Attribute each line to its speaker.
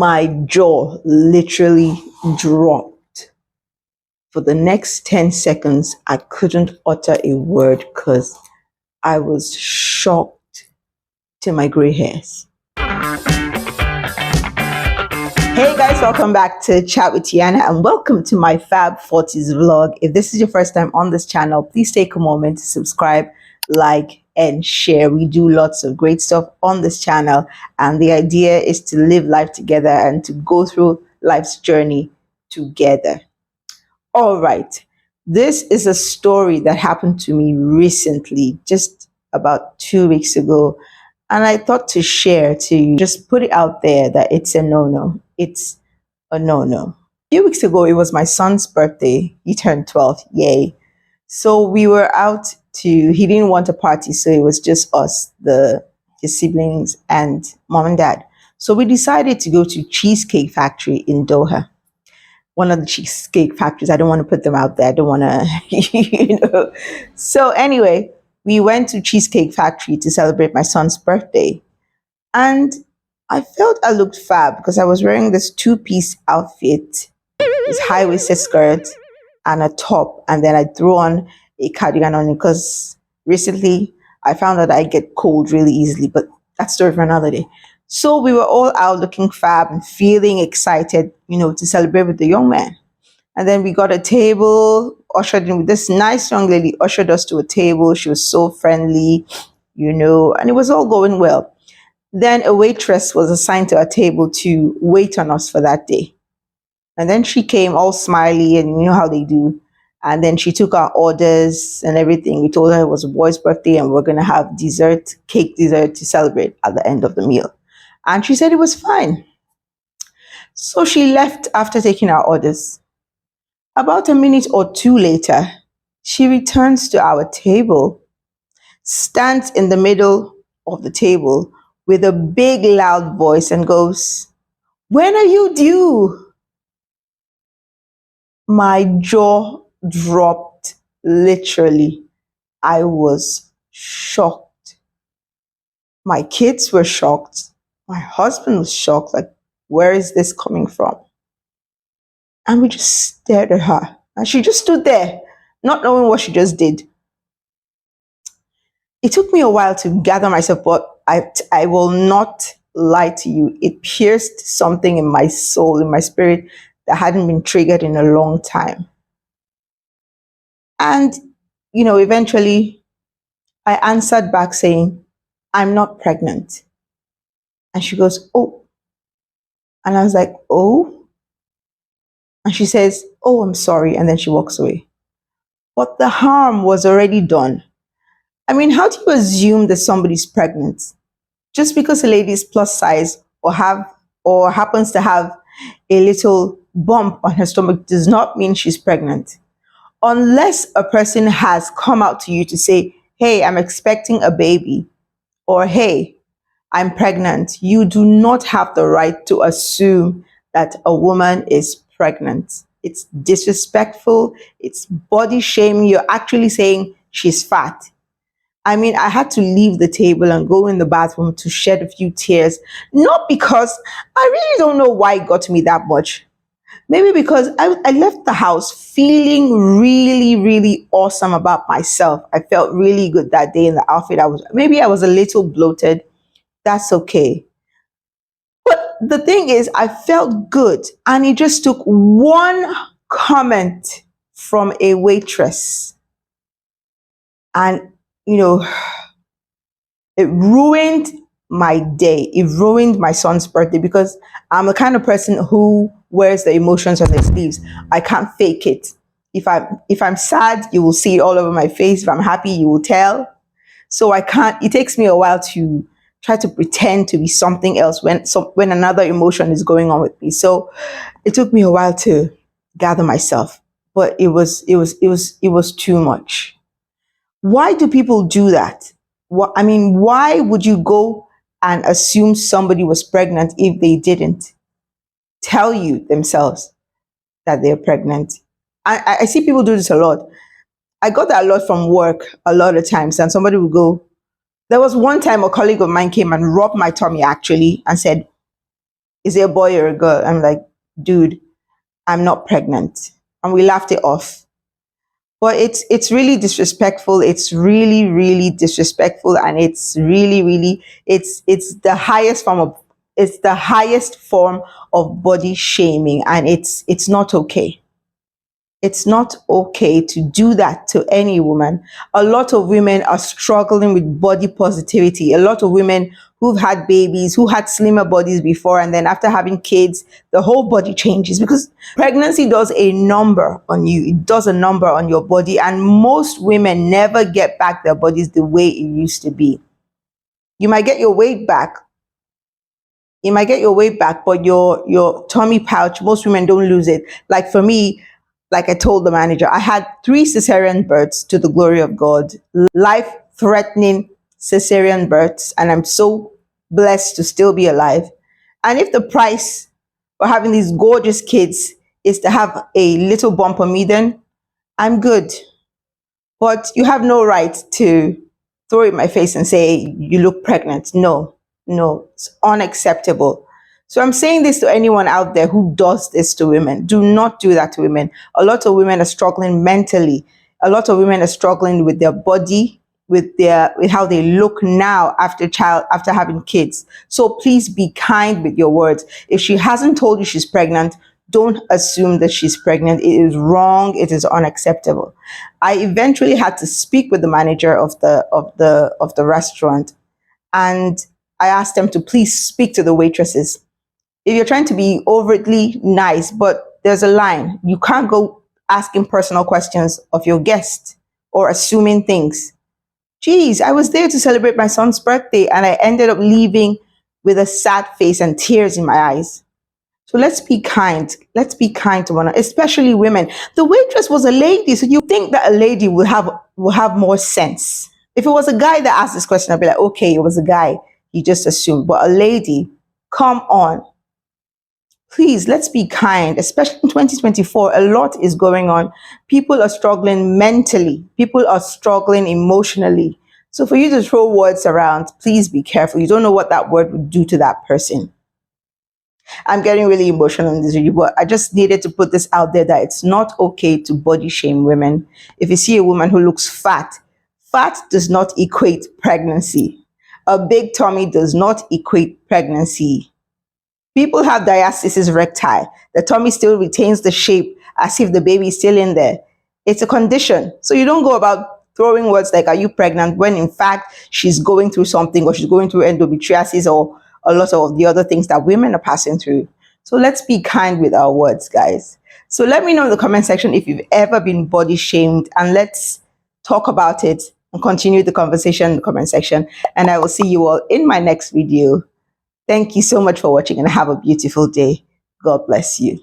Speaker 1: My jaw literally dropped. For the next 10 seconds, I couldn't utter a word because I was shocked to my gray hairs. Hey guys, welcome back to Chat with Tiana and welcome to my Fab 40s vlog. If this is your first time on this channel, please take a moment to subscribe, like, and share. We do lots of great stuff on this channel, and the idea is to live life together and to go through life's journey together. All right, this is a story that happened to me recently, just about 2 weeks ago, and I thought to share, to just put it out there that it's a no-no. It's a no-no. A few weeks ago, it was my son's birthday. He turned 12, yay. So we were out he didn't want a party, so it was just us, his siblings and mom and dad. So we decided to go to Cheesecake Factory in Doha. One of the cheesecake factories. I don't want to put them out there. I don't want to, So anyway, we went to Cheesecake Factory to celebrate my son's birthday. And I felt I looked fab because I was wearing this two-piece outfit, this high-waisted skirt and a top. And then I threw on a cardigan on it because recently I found out I get cold really easily, but that's story for another day. So we were all out looking fab and feeling excited, to celebrate with the young man. And then we got a table, ushered in with this nice young lady, ushered us to a table. She was so friendly, and it was all going well. Then a waitress was assigned to our table to wait on us for that day. And then she came all smiley, and you know how they do. And then she took our orders and everything. We told her it was a boy's birthday and we're going to have cake dessert to celebrate at the end of the meal. And she said it was fine. So she left after taking our orders. About a minute or two later, she returns to our table, stands in the middle of the table with a big loud voice and goes, "When are you due?" My jaw dropped, literally. I was shocked. My kids were shocked. My husband was shocked, like, where is this coming from? And we just stared at her. And she just stood there, not knowing what she just did. It took me a while to gather myself, but I will not lie to you. It pierced something in my soul, in my spirit, that hadn't been triggered in a long time. And, eventually I answered back saying, "I'm not pregnant." And she goes, "Oh." And I was like, "Oh?" And she says, "Oh, I'm sorry." And then she walks away. But the harm was already done. I mean, how do you assume that somebody's pregnant? Just because a lady is plus size or happens to have a little bump on her stomach does not mean she's pregnant. Unless a person has come out to you to say, "Hey, I'm expecting a baby," or "Hey, I'm pregnant," you do not have the right to assume that a woman is pregnant. It's disrespectful. It's body shaming. You're actually saying she's fat. I mean, I had to leave the table and go in the bathroom to shed a few tears. Not because I really don't know why it got to me that much. Maybe because I left the house feeling really, really awesome about myself. I felt really good that day in the outfit. I was a little bloated. That's okay. But the thing is, I felt good. And it just took one comment from a waitress. And, it ruined my day. It ruined my son's birthday because I'm the kind of person who wears the emotions on their sleeves. I can't fake it. If I'm sad, you will see it all over my face. If I'm happy, you will tell. So it takes me a while to try to pretend to be something else when another emotion is going on with me. So it took me a while to gather myself, but it was too much. Why do people do that? Why would you go and assume somebody was pregnant if they didn't tell you themselves that they're pregnant? I see people do this a lot. I got that a lot from work a lot of times, and somebody would go, there was one time a colleague of mine came and rubbed my tummy actually and said, Is it a boy or a girl? I'm like, dude, I'm not pregnant. And we laughed it off. But it's really disrespectful. It's really, really disrespectful. And it's really, really, it's the highest form of, it's the highest form of body shaming. And it's not okay. It's not okay to do that to any woman. A lot of women are struggling with body positivity. A lot of women who've had babies, who had slimmer bodies before, and then after having kids, the whole body changes because pregnancy does a number on you. It does a number on your body, and most women never get back their bodies the way it used to be. You might get your weight back, but your tummy pouch, most women don't lose it. Like for me, like I told the manager, I had 3 cesarean births, to the glory of God, life threatening cesarean births, and I'm so blessed to still be alive. And if the price for having these gorgeous kids is to have a little bump on me, then I'm good. But you have no right to throw it in my face and say, you look pregnant. No, no, it's unacceptable. So I'm saying this to anyone out there who does this to women. Do not do that to women. A lot of women are struggling mentally. A lot of women are struggling with their body, with how they look now after having kids. So please be kind with your words. If she hasn't told you she's pregnant, don't assume that she's pregnant. It is wrong. It is unacceptable. I eventually had to speak with the manager of the restaurant, and I asked them to please speak to the waitresses. If you're trying to be overtly nice, but there's a line. You can't go asking personal questions of your guest or assuming things. Geez, I was there to celebrate my son's birthday, and I ended up leaving with a sad face and tears in my eyes. So let's be kind. Let's be kind to one another, especially women. The waitress was a lady, so you think that a lady will have more sense. If it was a guy that asked this question, I'd be like, okay, it was a guy. You just assumed. But a lady, come on. Please, let's be kind, especially in 2024. A lot is going on. People are struggling mentally. People are struggling emotionally. So for you to throw words around, please be careful. You don't know what that word would do to that person. I'm getting really emotional in this video, but I just needed to put this out there that it's not okay to body shame women. If you see a woman who looks fat, fat does not equate pregnancy. A big tummy does not equate pregnancy. People have diastasisrecti. The tummy still retains the shape as if the baby is still in there. It's a condition. So you don't go about throwing words like, are you pregnant? When in fact, she's going through something, or she's going through endometriosis, or a lot of the other things that women are passing through. So let's be kind with our words, guys. So let me know in the comment section if you've ever been body shamed, and let's talk about it and continue the conversation in the comment section. And I will see you all in my next video. Thank you so much for watching, and have a beautiful day. God bless you.